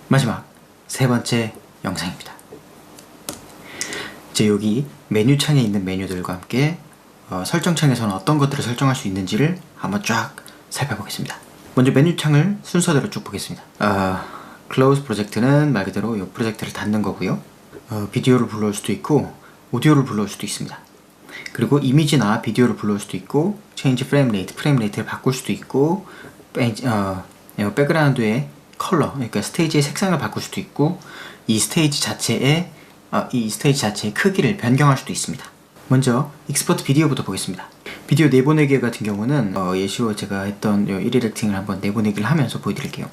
마지막 세 번째 영상입니다. 이제 여기 메뉴 창에 있는 메뉴들과 함께 설정 창에서는 어떤 것들을 설정할 수 있는지를 한번 쫙 살펴보겠습니다. 먼저 메뉴 창을 순서대로 쭉 보겠습니다. 클로즈 프로젝트는 말 그대로 이 프로젝트를 닫는 거고요. 비디오를 불러올 수도 있고 오디오를 불러올 수도 있습니다. 그리고 이미지나 비디오를 불러올 수도 있고 체인지 프레임 레이트를 바꿀 수도 있고 백그라운드의 컬러, 그러니까 스테이지의 색상을 바꿀 수도 있고 이 스테이지 자체의 크기를 변경할 수도 있습니다. 먼저 익스포트 비디오부터 보겠습니다. 비디오 내보내기 같은 경우는 예시로 제가 했던 1디렉팅을 한번 내보내기를 하면서 보여드릴게요.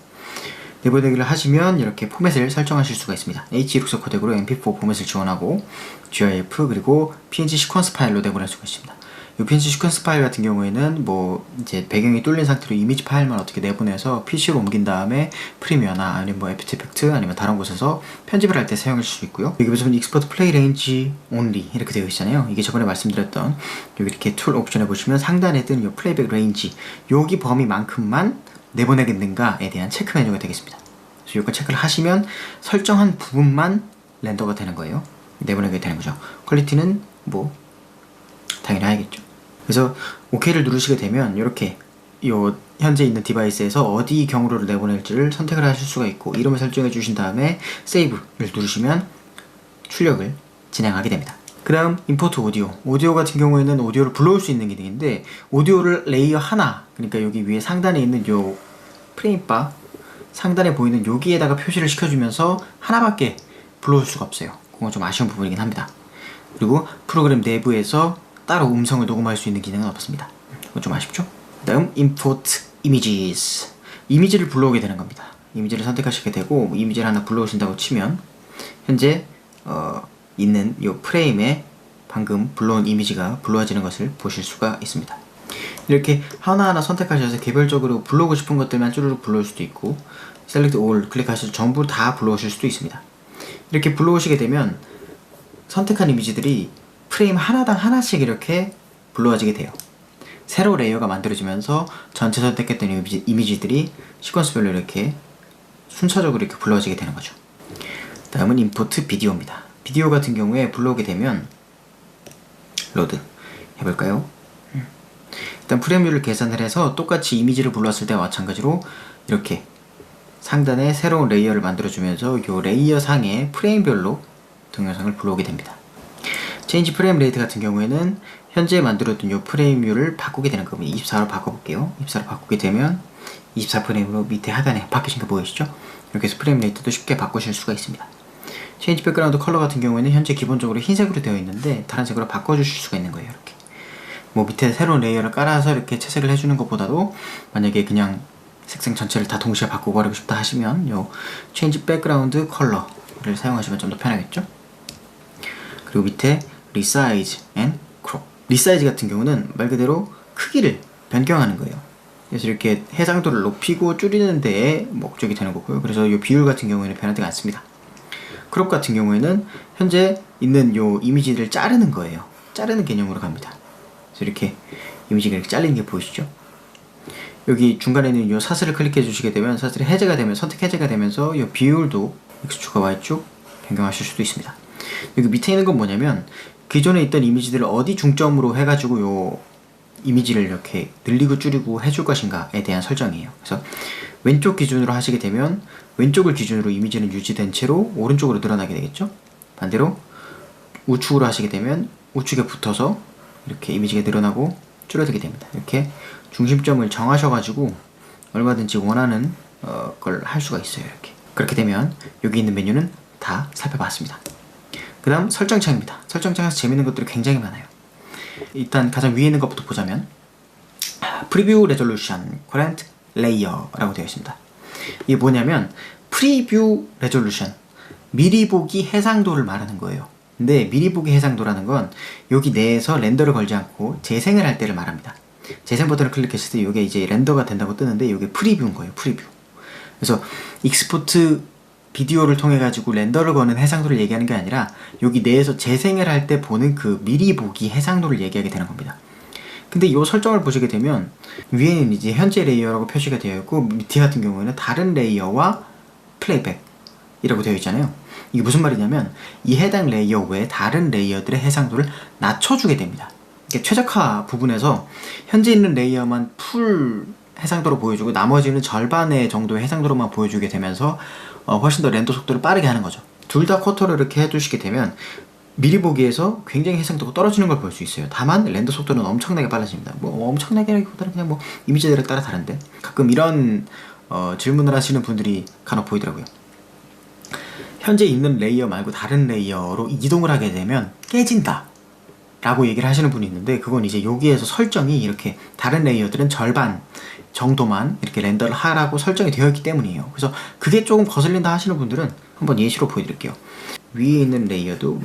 내보내기를 하시면 이렇게 포맷을 설정하실 수가 있습니다. H264 코덱으로 MP4 포맷을 지원하고 GIF 그리고 PNG 시퀀스 파일로 내보낼 수가 있습니다. 이 PNG 시퀀스 파일 같은 경우에는 뭐 이제 배경이 뚫린 상태로 이미지 파일만 어떻게 내보내서 PC로 옮긴 다음에 프리미어나 아니면 뭐 애프터 이펙트 아니면 다른 곳에서 편집을 할 때 사용할 수 있고요. 여기 보시면 익스포트 플레이 레인지 온리 이렇게 되어 있잖아요. 이게 저번에 말씀드렸던 여기 이렇게 툴 옵션에 보시면 상단에 뜬 이 플레이백 레인지 여기 범위만큼만 내보내겠는가에 대한 체크 메뉴가 되겠습니다. 그래서 이거 체크를 하시면 설정한 부분만 렌더가 되는 거예요. 내보내게 되는 거죠. 퀄리티는 뭐 당연히 해야겠죠. 그래서 OK를 누르시게 되면 이렇게 현재 있는 디바이스에서 어디 경로를 내보낼지를 선택을 하실 수가 있고 이름을 설정해 주신 다음에 세이브를 누르시면 출력을 진행하게 됩니다. 그 다음 임포트 오디오 같은 경우에는 오디오를 불러올 수 있는 기능인데 오디오를 레이어 하나, 그러니까 여기 위에 상단에 있는 요 프레임바 상단에 보이는 여기에다가 표시를 시켜주면서 하나밖에 불러올 수가 없어요. 그건 좀 아쉬운 부분이긴 합니다. 그리고 프로그램 내부에서 따로 음성을 녹음할 수 있는 기능은 없습니다. 그건 좀 아쉽죠? 그 다음 import images 이미지를 불러오게 되는 겁니다. 이미지를 선택하시게 되고 이미지를 하나 불러오신다고 치면 현재 있는 이 프레임에 방금 불러온 이미지가 불러와지는 것을 보실 수가 있습니다. 이렇게 하나하나 선택하셔서 개별적으로 불러오고 싶은 것들만 쭈르륵 불러올 수도 있고 Select All 클릭하셔서 전부 다 불러오실 수도 있습니다. 이렇게 불러오시게 되면 선택한 이미지들이 프레임 하나당 하나씩 이렇게 불러와지게 돼요. 새로 레이어가 만들어지면서 전체 선택했던 이미지들이 시퀀스별로 이렇게 순차적으로 이렇게 불러와지게 되는 거죠. 다음은 임포트 비디오입니다. 비디오 같은 경우에 불러오게 되면 로드 해볼까요? 일단 프레임률을 계산을 해서 똑같이 이미지를 불러왔을 때와 마찬가지로 이렇게 상단에 새로운 레이어를 만들어주면서 이 레이어 상의 프레임별로 동영상을 불러오게 됩니다. 체인지 프레임 레이트 같은 경우에는 현재 만들어둔 이 프레임률을 바꾸게 되는 겁니다. 24로 바꿔볼게요. 24로 바꾸게 되면 24프레임으로 밑에 하단에 바뀌신 거 보이시죠? 이렇게 해서 프레임 레이트도 쉽게 바꾸실 수가 있습니다. 체인지 백그라운드 컬러 같은 경우에는 현재 기본적으로 흰색으로 되어 있는데 다른 색으로 바꿔주실 수가 있는 거예요. 이렇게 뭐 밑에 새로운 레이어를 깔아서 이렇게 채색을 해주는 것보다도 만약에 그냥 색상 전체를 다 동시에 바꾸고 버리고 싶다 하시면 요 체인지 백그라운드 컬러를 사용하시면 좀 더 편하겠죠? 그리고 밑에 리사이즈 앤 크롭 리사이즈 같은 경우는 말 그대로 크기를 변경하는 거예요. 그래서 이렇게 해상도를 높이고 줄이는 데에 목적이 되는 거고요. 그래서 이 비율 같은 경우에는 변하지가 않습니다. 크롭 같은 경우에는 현재 있는 요 이미지를 자르는 거예요. 자르는 개념으로 갑니다. 그래서 이렇게 이미지가 이렇게 잘리는 게 보이시죠? 여기 중간에 있는 요 사슬을 클릭해 주시게 되면 사슬이 해제가 되면 선택 해제가 되면서 요 비율도 X축과 Y축 변경하실 수도 있습니다. 여기 밑에 있는 건 뭐냐면 기존에 있던 이미지들을 어디 중점으로 해가지고 요 이미지를 이렇게 늘리고 줄이고 해줄 것인가에 대한 설정이에요. 그래서 왼쪽 기준으로 하시게 되면 왼쪽을 기준으로 이미지는 유지된 채로 오른쪽으로 늘어나게 되겠죠? 반대로 우측으로 하시게 되면 우측에 붙어서 이렇게 이미지가 늘어나고 줄어들게 됩니다. 이렇게 중심점을 정하셔가지고 얼마든지 원하는 걸 할 수가 있어요. 이렇게 그렇게 되면 여기 있는 메뉴는 다 살펴봤습니다. 그 다음 설정창입니다. 설정창에서 재밌는 것들이 굉장히 많아요. 일단 가장 위에 있는 것부터 보자면 프리뷰 레졸루션, 커런트 레이어라고 되어 있습니다. 이게 뭐냐면 프리뷰 레졸루션, 미리 보기 해상도를 말하는 거예요. 근데 미리 보기 해상도라는 건 여기 내에서 렌더를 걸지 않고 재생을 할 때를 말합니다. 재생 버튼을 클릭했을 때 이게 이제 렌더가 된다고 뜨는데 이게 프리뷰인 거예요. 프리뷰. 그래서 익스포트 비디오를 통해 가지고 렌더를 거는 해상도를 얘기하는 게 아니라 여기 내에서 재생을 할 때 보는 그 미리 보기 해상도를 얘기하게 되는 겁니다. 근데 이 설정을 보시게 되면 위에는 이제 현재 레이어라고 표시가 되어 있고 밑에 같은 경우에는 다른 레이어와 플레이백 이라고 되어 있잖아요. 이게 무슨 말이냐면 이 해당 레이어 외에 다른 레이어들의 해상도를 낮춰주게 됩니다. 이게 최적화 부분에서 현재 있는 레이어만 풀 해상도로 보여주고 나머지는 절반의 정도의 해상도로만 보여주게 되면서 훨씬 더 렌더 속도를 빠르게 하는 거죠. 둘 다 쿼터를 이렇게 해주시게 되면 미리 보기에서 굉장히 해상도가 떨어지는 걸 볼 수 있어요. 다만 렌더 속도는 엄청나게 빨라집니다. 뭐 엄청나게라기보다는 그냥 뭐 이미지들에 따라 다른데 가끔 이런 질문을 하시는 분들이 간혹 보이더라고요. 현재 있는 레이어 말고 다른 레이어로 이동을 하게 되면 깨진다 라고 얘기를 하시는 분이 있는데, 그건 이제 여기에서 설정이 이렇게 다른 레이어들은 절반 정도만 이렇게 렌더를 하라고 설정이 되어 있기 때문이에요. 그래서 그게 조금 거슬린다 하시는 분들은 한번 예시로 보여드릴게요. 위에 있는 레이어도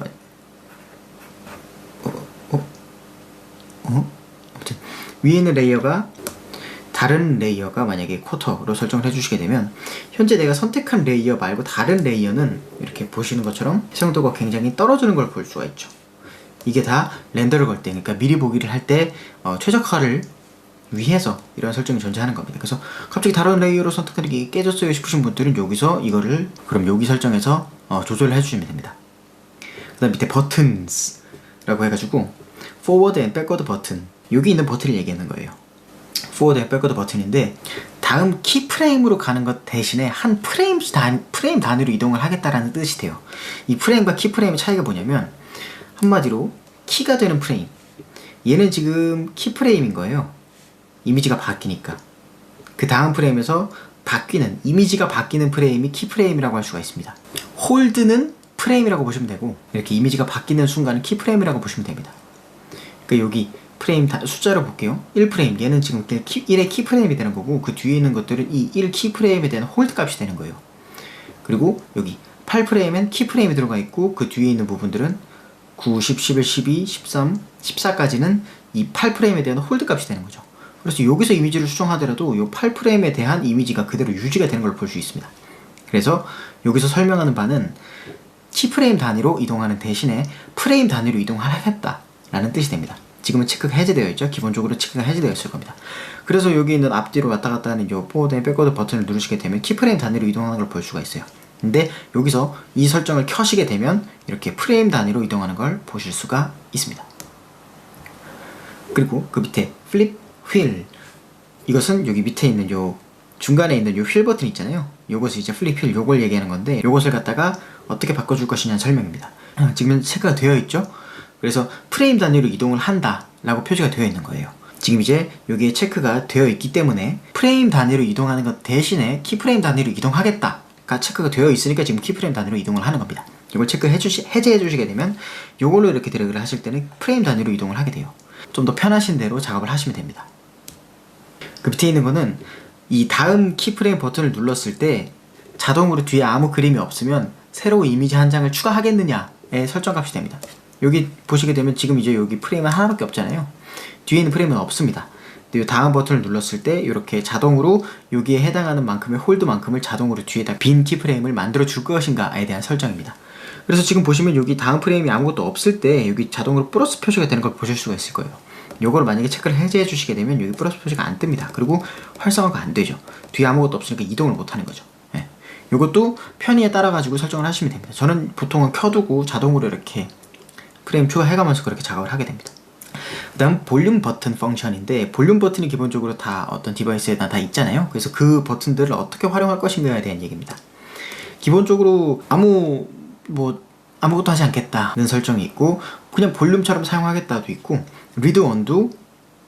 아무튼 위에 있는 레이어가 다른 레이어가 만약에 쿼터로 설정을 해주시게 되면 현재 내가 선택한 레이어 말고 다른 레이어는 이렇게 보시는 것처럼 해상도가 굉장히 떨어지는 걸 볼 수가 있죠. 이게 다 렌더를 걸 때, 그러니까 미리 보기를 할 때 최적화를 위해서 이런 설정이 존재하는 겁니다. 그래서 갑자기 다른 레이어로 선택하는 게 깨졌어요 싶으신 분들은 여기서 이거를 그럼 여기 설정해서 조절을 해주시면 됩니다. 그 다음 밑에 버튼스 라고 해가지고 forward and backward 버튼, 여기 있는 버튼을 얘기하는 거예요. forward and backward 버튼인데 다음 키프레임으로 가는 것 대신에 한 프레임 단위로 이동을 하겠다라는 뜻이 돼요. 이 프레임과 키프레임의 차이가 뭐냐면 한마디로 키가 되는 프레임, 얘는 지금 키프레임인 거예요. 이미지가 바뀌니까 그 다음 프레임에서 바뀌는 이미지가 바뀌는 프레임이 키프레임이라고 할 수가 있습니다. 홀드는 프레임이라고 보시면 되고 이렇게 이미지가 바뀌는 순간은 키프레임이라고 보시면 됩니다. 그러니까 여기 프레임 숫자로 볼게요. 1프레임, 얘는 지금 1의 키프레임이 되는 거고 그 뒤에 있는 것들은 이 1 키프레임에 대한 홀드 값이 되는 거예요. 그리고 여기 8프레임엔 키프레임이 들어가 있고 그 뒤에 있는 부분들은 9, 10, 11, 12, 13, 14까지는 이 8프레임에 대한 홀드 값이 되는 거죠. 그래서 여기서 이미지를 수정하더라도 이 8프레임에 대한 이미지가 그대로 유지가 되는 걸 볼 수 있습니다. 그래서 여기서 설명하는 바는 키프레임 단위로 이동하는 대신에 프레임 단위로 이동하겠다 라는 뜻이 됩니다. 지금은 체크가 해제되어 있죠. 기본적으로 체크가 해제되어 있을 겁니다. 그래서 여기 있는 앞뒤로 왔다 갔다 하는 이 포워드 앤 백워드 버튼을 누르시게 되면 키프레임 단위로 이동하는 걸 볼 수가 있어요. 근데 여기서 이 설정을 켜시게 되면 이렇게 프레임 단위로 이동하는 걸 보실 수가 있습니다. 그리고 그 밑에 플립 휠, 이것은 여기 밑에 있는 요 중간에 있는 요 휠 버튼 있잖아요. 요것을 이제 플립 휠, 요걸 얘기하는 건데 요것을 갖다가 어떻게 바꿔줄 것이냐는 설명입니다. 지금 체크가 되어 있죠. 그래서 프레임 단위로 이동을 한다 라고 표시가 되어 있는 거예요. 지금 이제 여기에 체크가 되어 있기 때문에 프레임 단위로 이동하는 것 대신에 키프레임 단위로 이동하겠다 가 체크가 되어 있으니까 지금 키프레임 단위로 이동을 하는 겁니다. 이걸 해제해 주시게 되면 요걸로 이렇게 드래그를 하실 때는 프레임 단위로 이동을 하게 돼요. 좀 더 편하신 대로 작업을 하시면 됩니다. 그 밑에 있는 거는 이 다음 키프레임 버튼을 눌렀을 때 자동으로 뒤에 아무 그림이 없으면 새로 이미지 한 장을 추가하겠느냐의 설정값이 됩니다. 여기 보시게 되면 지금 이제 여기 프레임은 하나밖에 없잖아요. 뒤에 있는 프레임은 없습니다. 근데 이 다음 버튼을 눌렀을 때 이렇게 자동으로 여기에 해당하는 만큼의 홀드만큼을 자동으로 뒤에다 빈 키프레임을 만들어 줄 것인가에 대한 설정입니다. 그래서 지금 보시면 여기 다음 프레임이 아무것도 없을 때 여기 자동으로 플러스 표시가 되는 걸 보실 수가 있을 거예요. 요거를 만약에 체크를 해제해 주시게 되면 여기 플러스 표시가 안 뜹니다. 그리고 활성화가 안 되죠. 뒤에 아무것도 없으니까 이동을 못 하는 거죠. 예. 요것도 편의에 따라 가지고 설정을 하시면 됩니다. 저는 보통은 켜두고 자동으로 이렇게 프레임 추가해가면서 그렇게 작업을 하게 됩니다. 그 다음 볼륨 버튼 펑션인데, 볼륨 버튼이 기본적으로 다 어떤 디바이스에다 다 있잖아요. 그래서 그 버튼들을 어떻게 활용할 것인가에 대한 얘기입니다. 기본적으로 아무것도 하지 않겠다는 설정이 있고 그냥 볼륨처럼 사용하겠다도 있고 리드 언두,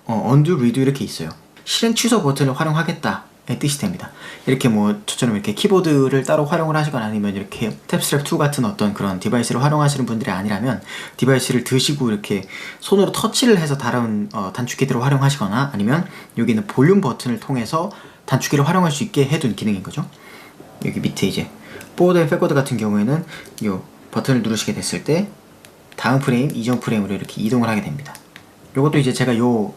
언두 리드 이렇게 있어요. 실행 취소 버튼을 활용하겠다의 뜻이 됩니다. 이렇게 뭐 저처럼 이렇게 키보드를 따로 활용을 하시거나 아니면 이렇게 탭스트랩2 같은 어떤 그런 디바이스를 활용하시는 분들이 아니라면 디바이스를 드시고 이렇게 손으로 터치를 해서 다른 단축키들을 활용하시거나 아니면 여기 있는 볼륨 버튼을 통해서 단축키를 활용할 수 있게 해둔 기능인 거죠. 여기 밑에 이제 포워드 앤 백워드 같은 경우에는 이 버튼을 누르시게 됐을 때 다음 프레임, 이전 프레임으로 이렇게 이동을 하게 됩니다. 이것도 이제 제가 요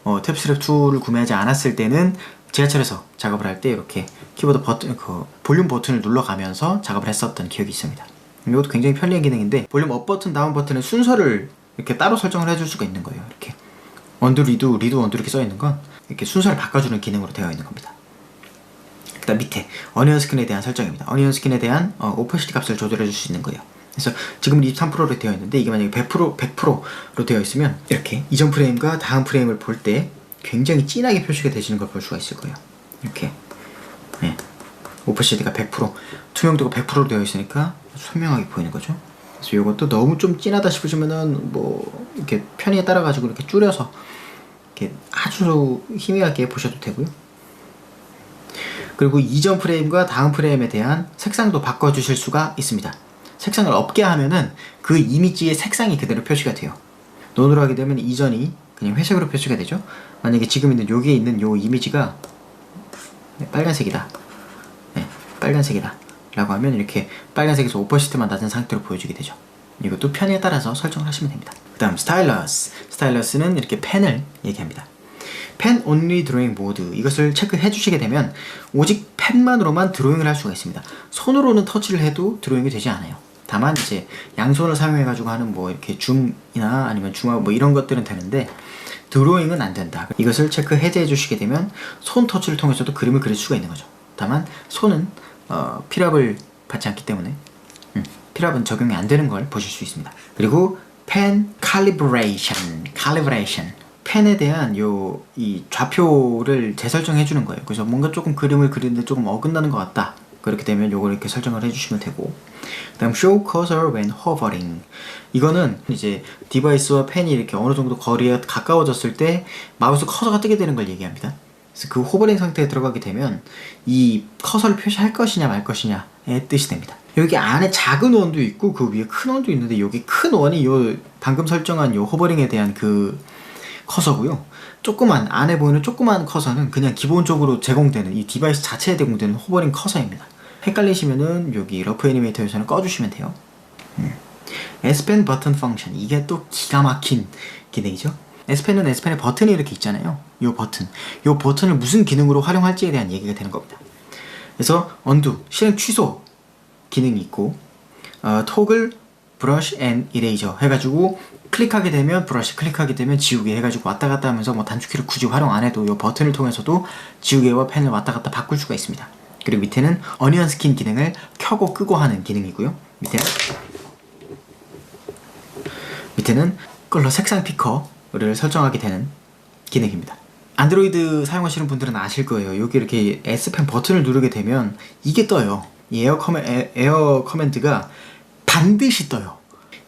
탭스트랩2를 구매하지 않았을 때는 지하철에서 작업을 할 때 이렇게 키보드 버튼, 볼륨 버튼을 눌러가면서 작업을 했었던 기억이 있습니다. 이것도 굉장히 편리한 기능인데 볼륨 업 버튼, 다운 버튼의 순서를 이렇게 따로 설정을 해줄 수가 있는 거예요. 이렇게 언두, 리드, 언두 이렇게 써 있는 건 이렇게 순서를 바꿔주는 기능으로 되어 있는 겁니다. 그 다음 밑에 어니언 스킨에 대한 설정입니다. 어니언 스킨에 대한 오퍼시티 값을 조절해 줄 수 있는 거예요. 그래서 지금은 23%로 되어 있는데 이게 만약에 100%로 되어 있으면 이렇게 이전 프레임과 다음 프레임을 볼 때 굉장히 진하게 표시가 되시는 걸 볼 수가 있을 거예요. 이렇게 오퍼시티가 100%, 투명도가 100%로 되어 있으니까 선명하게 보이는 거죠. 그래서 이것도 너무 좀 진하다 싶으시면은 뭐 이렇게 편의에 따라 가지고 이렇게 줄여서 이렇게 아주 희미하게 보셔도 되고요. 그리고 이전 프레임과 다음 프레임에 대한 색상도 바꿔주실 수가 있습니다. 색상을 없게 하면은 그 이미지의 색상이 그대로 표시가 돼요. 논으로 하게 되면 이전이 그냥 회색으로 표시가 되죠. 만약에 지금 있는 여기에 있는 요 이미지가 빨간색이다. 빨간색이다 라고 하면 이렇게 빨간색에서 오퍼시티만 낮은 상태로 보여주게 되죠. 이것도 편의에 따라서 설정을 하시면 됩니다. 그 다음 스타일러스는 이렇게 펜을 얘기합니다. 펜 온리 드로잉 모드, 이것을 체크해 주시게 되면 오직 펜만으로만 드로잉을 할 수가 있습니다. 손으로는 터치를 해도 드로잉이 되지 않아요. 다만 이제 양손을 사용해 가지고 하는 뭐 이렇게 줌이나 아니면 줌하고 뭐 이런 것들은 되는데 드로잉은 안 된다. 이것을 체크해 주시게 되면 손 터치를 통해서도 그림을 그릴 수가 있는 거죠. 다만 손은 필압을 받지 않기 때문에 필압은 적용이 안 되는 걸 보실 수 있습니다. 그리고 펜 칼리브레이션, 펜에 대한 이 좌표를 재설정해 주는 거예요. 그래서 뭔가 조금 그림을 그리는데 조금 어긋나는 것 같다. 그렇게 되면 요걸 이렇게 설정을 해주시면 되고, 그 다음 show cursor when hovering, 이거는 이제 디바이스와 펜이 이렇게 어느 정도 거리에 가까워졌을 때 마우스 커서가 뜨게 되는 걸 얘기합니다. 그래서 그 호버링 상태에 들어가게 되면 이 커서를 표시할 것이냐 말 것이냐의 뜻이 됩니다. 여기 안에 작은 원도 있고 그 위에 큰 원도 있는데 여기 큰 원이 요 방금 설정한 요 호버링에 대한 그 커서고요. 안에 보이는 조그만 커서는 그냥 기본적으로 제공되는 이 디바이스 자체에 제공되는 호버링 커서입니다. 헷갈리시면은 여기 러프 애니메이터에서는 꺼주시면 돼요. Spen 버튼 펑션, 이게 또 기가 막힌 기능이죠. Spen은 Spen의 버튼이 이렇게 있잖아요. 요 버튼을 무슨 기능으로 활용할지에 대한 얘기가 되는 겁니다. 그래서 언두, 실행 취소 기능이 있고, 토글, 브러쉬 앤 이레이저 해가지고 클릭하게 되면 브러쉬, 클릭하게 되면 지우개 해가지고 왔다 갔다 하면서 뭐 단축키를 굳이 활용 안 해도 이 버튼을 통해서도 지우개와 펜을 왔다 갔다 바꿀 수가 있습니다. 그리고 밑에는 어니언 스킨 기능을 켜고 끄고 하는 기능이고요. 밑에는 컬러 색상 피커를 설정하게 되는 기능입니다. 안드로이드 사용하시는 분들은 아실 거예요. 여기 이렇게 S펜 버튼을 누르게 되면 이게 떠요. 이 에어 커맨드가 반드시 떠요.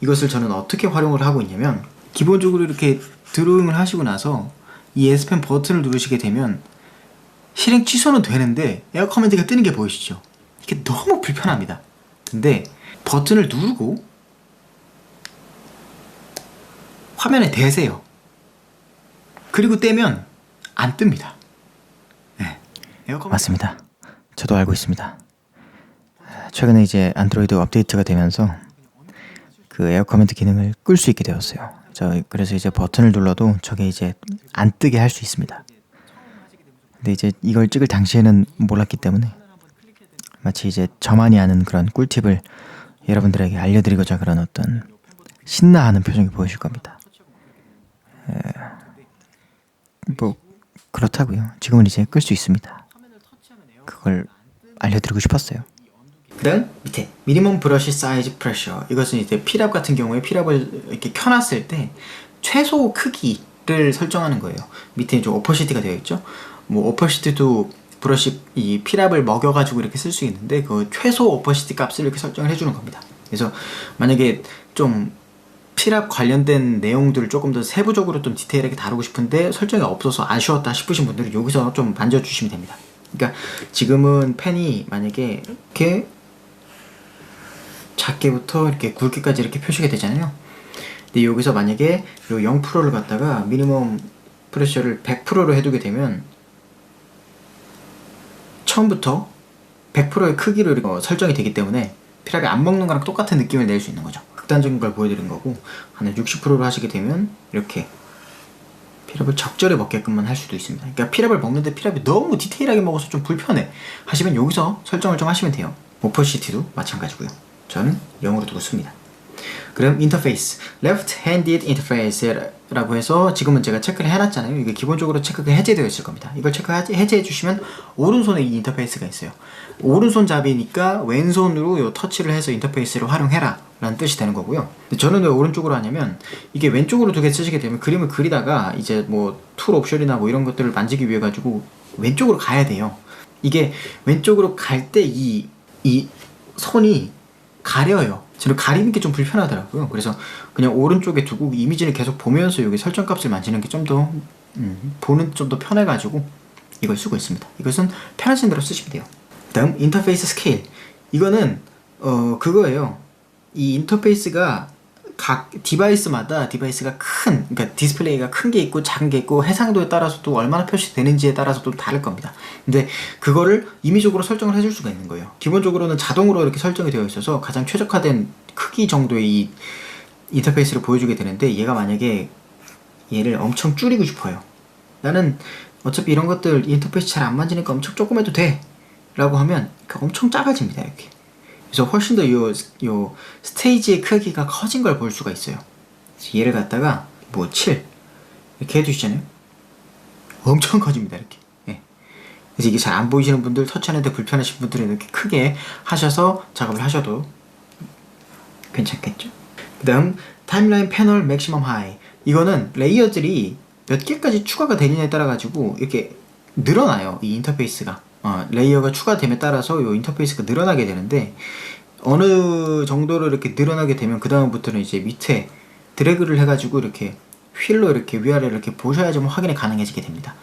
이것을 저는 어떻게 활용을 하고 있냐면, 기본적으로 이렇게 드로잉을 하시고 나서 이 S펜 버튼을 누르시게 되면 실행 취소는 되는데 에어 커맨드가 뜨는 게 보이시죠? 이게 너무 불편합니다. 근데 버튼을 누르고 화면에 대세요. 그리고 떼면 안 뜹니다. 네. 맞습니다. 저도 알고 있습니다. 최근에 이제 안드로이드 업데이트가 되면서 그 에어 커맨드 기능을 끌 수 있게 되었어요. 그래서 이제 버튼을 눌러도 저게 이제 안 뜨게 할 수 있습니다. 근데 이제 이걸 찍을 당시에는 몰랐기 때문에 마치 이제 저만이 아는 그런 꿀팁을 여러분들에게 알려드리고자 그런 어떤 신나하는 표정이 보이실 겁니다. 뭐 그렇다고요. 지금은 이제 끌 수 있습니다. 그걸 알려드리고 싶었어요. 그 다음 밑에 미니멈 브러쉬 사이즈 프레셔, 이것은 이제 필압 같은 경우에 필압을 이렇게 켜놨을 때 최소 크기를 설정하는 거예요. 밑에 좀 오퍼시티가 되어 있죠. 뭐 오퍼시티도 브러쉬 이 필압을 먹여가지고 이렇게 쓸 수 있는데 그 최소 오퍼시티 값을 이렇게 설정을 해주는 겁니다. 그래서 만약에 좀 필압 관련된 내용들을 조금 더 세부적으로 좀 디테일하게 다루고 싶은데 설정이 없어서 아쉬웠다 싶으신 분들은 여기서 좀 만져주시면 됩니다. 그러니까 지금은 펜이 만약에 이렇게 작게부터 이렇게 굵게까지 이렇게 표시가 되잖아요. 근데 여기서 만약에 요 0%를 갖다가 미니멈 프레셔를 100%로 해두게 되면 처음부터 100%의 크기로 이렇게 설정이 되기 때문에 필압이 안 먹는 거랑 똑같은 느낌을 낼 수 있는 거죠. 극단적인 걸 보여드린 거고, 한 60%로 하시게 되면 이렇게 필압을 적절히 먹게끔만 할 수도 있습니다. 그러니까 필압을 먹는데 필압이 너무 디테일하게 먹어서 좀 불편해 하시면 여기서 설정을 좀 하시면 돼요. 오퍼시티도 마찬가지고요. 저는 0으로 두고 씁니다. 그럼 인터페이스, left-handed interface라고 해서 지금은 제가 체크를 해놨잖아요. 이게 기본적으로 체크가 해제되어 있을 겁니다. 이걸 해제해 주시면 오른손에 이 인터페이스가 있어요. 오른손 잡이니까 왼손으로 요 터치를 해서 인터페이스를 활용해라 라는 뜻이 되는 거고요. 저는 왜 오른쪽으로 하냐면 이게 왼쪽으로 두 개 쓰시게 되면 그림을 그리다가 이제 뭐 툴 옵션이나 뭐 이런 것들을 만지기 위해 가지고 왼쪽으로 가야 돼요. 이게 왼쪽으로 갈 때 이 선이 가려요. 저는 가리는 게 좀 불편하더라고요. 그래서 그냥 오른쪽에 두고 이미지를 계속 보면서 여기 설정 값을 만지는 게 좀 더 보는 좀 더 편해가지고 이걸 쓰고 있습니다. 이것은 편하신 대로 쓰시면 돼요. 다음 인터페이스 스케일. 이거는 그거예요. 이 인터페이스가 각 디바이스마다 디바이스가 그러니까 디스플레이가 큰 게 있고 작은 게 있고 해상도에 따라서 또 얼마나 표시되는지에 따라서 또 다를 겁니다. 근데 그거를 임의적으로 설정을 해줄 수가 있는 거예요. 기본적으로는 자동으로 이렇게 설정이 되어 있어서 가장 최적화된 크기 정도의 이 인터페이스를 보여주게 되는데, 얘가 만약에 얘를 엄청 줄이고 싶어요. 나는 어차피 이런 것들 인터페이스 잘 안 만지니까 엄청 조금 해도 돼 라고 하면 엄청 작아집니다. 이렇게. 그래서 훨씬 더 요 스테이지의 크기가 커진 걸 볼 수가 있어요. 얘를 갖다가 뭐 7 이렇게 해주시잖아요. 엄청 커집니다. 이렇게. 네. 그래서 이게 잘 안 보이시는 분들, 터치하는데 불편하신 분들은 이렇게 크게 하셔서 작업을 하셔도 괜찮겠죠. 그 다음 타임라인 패널 맥시멈 하이. 이거는 레이어들이 몇 개까지 추가가 되느냐에 따라 가지고 이렇게 늘어나요. 이 인터페이스가. 레이어가 추가됨에 따라서 이 인터페이스가 늘어나게 되는데, 어느 정도로 이렇게 늘어나게 되면 그 다음부터는 이제 밑에 드래그를 해가지고 이렇게 휠로 이렇게 위아래를 이렇게 보셔야지만 확인이 가능해지게 됩니다.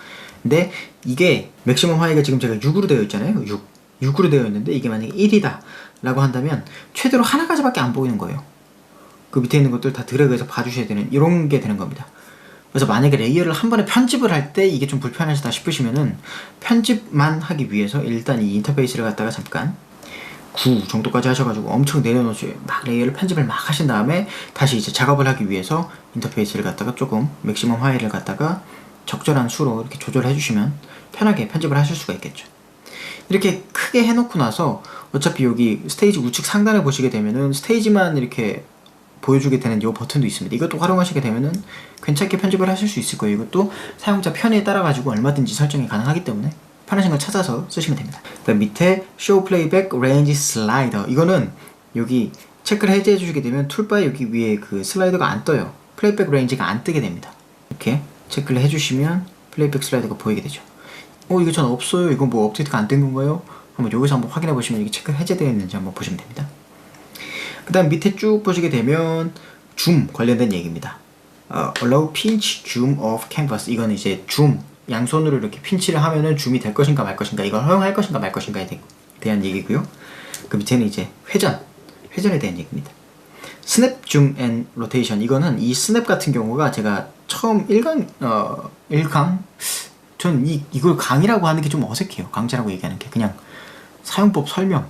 근데 이게 맥시멈 하이가 지금 제가 6으로 되어 있잖아요. 6으로 되어 있는데 이게 만약에 1이다 라고 한다면 최대로 하나까지밖에 안 보이는 거예요. 그 밑에 있는 것들 다 드래그해서 봐주셔야 되는 이런 게 되는 겁니다. 그래서 만약에 레이어를 한 번에 편집을 할 때 이게 좀 불편하시다 싶으시면은 편집만 하기 위해서 일단 이 인터페이스를 갖다가 잠깐 9 정도까지 하셔가지고 엄청 내려놓으세요. 막 레이어를 편집을 막 하신 다음에 다시 이제 작업을 하기 위해서 인터페이스를 갖다가 조금 맥시멈 하이를 갖다가 적절한 수로 이렇게 조절해 주시면 편하게 편집을 하실 수가 있겠죠. 이렇게 크게 해놓고 나서 어차피 여기 스테이지 우측 상단에 보시게 되면은 스테이지만 이렇게 보여주게 되는 이 버튼도 있습니다. 이것도 활용하시게 되면은 괜찮게 편집을 하실 수 있을 거예요. 이것도 사용자 편의에 따라 가지고 얼마든지 설정이 가능하기 때문에 편하신 걸 찾아서 쓰시면 됩니다. 그다음 밑에 Show Playback Range Slider. 이거는 여기 체크를 해제해 주시게 되면 툴바에 여기 위에 그 슬라이더가 안 떠요. 플레이백 레인지가 안 뜨게 됩니다. 이렇게 체크를 해주시면 플레이백 슬라이더가 보이게 되죠. 이거 전 없어요. 이거 뭐 업데이트가 안 된 건가요? 한번 여기서 한번 확인해 보시면 이게 체크 해제되어 있는지 한번 보시면 됩니다. 그 다음 밑에 쭉 보시게 되면 줌 관련된 얘기입니다. Allow pinch zoom of canvas. 이건 이제 줌, 양손으로 이렇게 핀치를 하면은 줌이 될 것인가 말 것인가, 이걸 허용할 것인가 말 것인가에 대한 얘기고요. 그 밑에는 이제 회전에 대한 얘기입니다. 스냅 줌 앤 로테이션. 이거는 이 스냅 같은 경우가 제가 처음 1강 전 이걸 강의라고 하는 게 좀 어색해요. 강좌라고 얘기하는 게 그냥 사용법 설명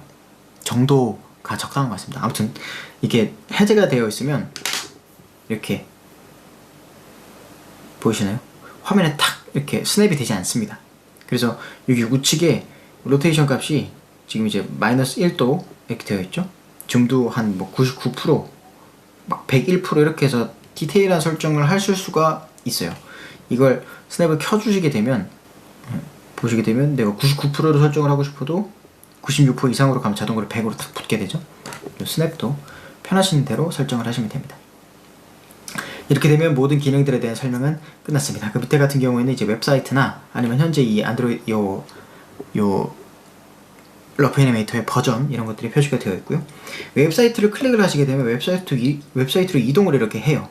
정도가 적당한 것 같습니다. 아무튼 이게 해제가 되어 있으면 이렇게 보이시나요? 화면에 탁 이렇게 스냅이 되지 않습니다. 그래서 여기 우측에 로테이션 값이 지금 이제 마이너스 1도 이렇게 되어 있죠. 줌도 한 뭐 99%, 막 101% 이렇게 해서 디테일한 설정을 하실 수가 있어요. 이걸 스냅을 켜주시게 되면 보시게 되면 내가 99%로 설정을 하고 싶어도 96% 이상으로 가면 자동으로 100으로 딱 붙게 되죠. 스냅도 편하신 대로 설정을 하시면 됩니다. 이렇게 되면 모든 기능들에 대한 설명은 끝났습니다. 그 밑에 같은 경우에는 이제 웹사이트나 아니면 현재 이 안드로이드 요 러프 애니메이터의 버전 이런 것들이 표시가 되어 있고요. 웹사이트를 클릭을 하시게 되면 웹사이트로 이동을 이렇게 해요.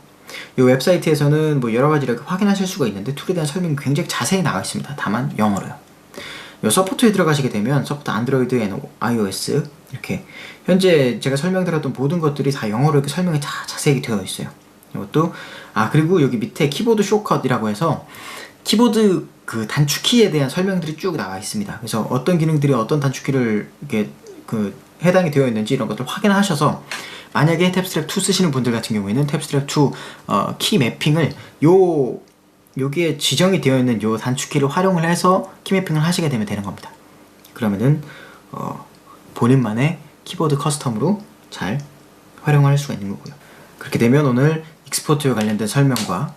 이 웹사이트에서는 뭐 여러 가지를 확인하실 수가 있는데 툴에 대한 설명이 굉장히 자세히 나와 있습니다. 다만 영어로요. 이 서포트에 들어가시게 되면 서포트 안드로이드 앤 iOS 이렇게 현재 제가 설명드렸던 모든 것들이 다 영어로 이렇게 설명이 다 자세히 되어 있어요. 이것도 그리고 여기 밑에 키보드 숏컷이라고 해서 키보드 그 단축키에 대한 설명들이 쭉 나와 있습니다. 그래서 어떤 기능들이 어떤 단축키를 이렇게 그 해당이 되어 있는지 이런 것들 확인하셔서 만약에 탭스트랩 2 쓰시는 분들 같은 경우에는 탭스트랩 2 키 매핑을 여기에 지정이 되어 있는 요 단축키를 활용을 해서 키 매핑을 하시게 되면 되는 겁니다. 그러면은 본인만의 키보드 커스텀으로 잘 활용할 수가 있는 거고요. 그렇게 되면 오늘 익스포트에 관련된 설명과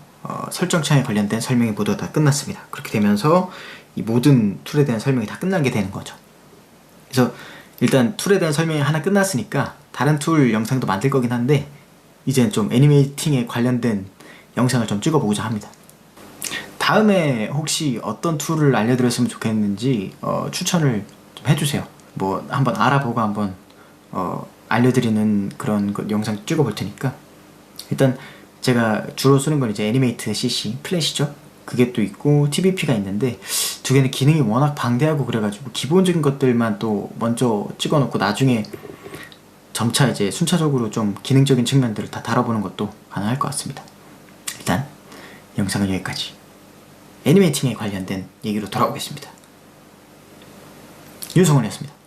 설정창에 관련된 설명이 모두 다 끝났습니다. 그렇게 되면서 이 모든 툴에 대한 설명이 다 끝나게 되는 거죠. 그래서 일단 툴에 대한 설명이 하나 끝났으니까 다른 툴 영상도 만들 거긴 한데 이제는 좀 애니메이팅에 관련된 영상을 좀 찍어보고자 합니다. 다음에 혹시 어떤 툴을 알려드렸으면 좋겠는지 추천을 좀 해주세요. 뭐 한번 알아보고 한번 알려드리는 그런 영상 찍어볼 테니까. 일단 제가 주로 쓰는 건 이제 애니메이트 CC 플래시죠. 그게 또 있고 TBP가 있는데 두 개는 기능이 워낙 방대하고 그래가지고 기본적인 것들만 또 먼저 찍어놓고 나중에 점차 이제 순차적으로 좀 기능적인 측면들을 다 다뤄보는 것도 가능할 것 같습니다. 일단 영상은 여기까지. 애니메이팅에 관련된 얘기로 돌아오겠습니다. 유성원이었습니다.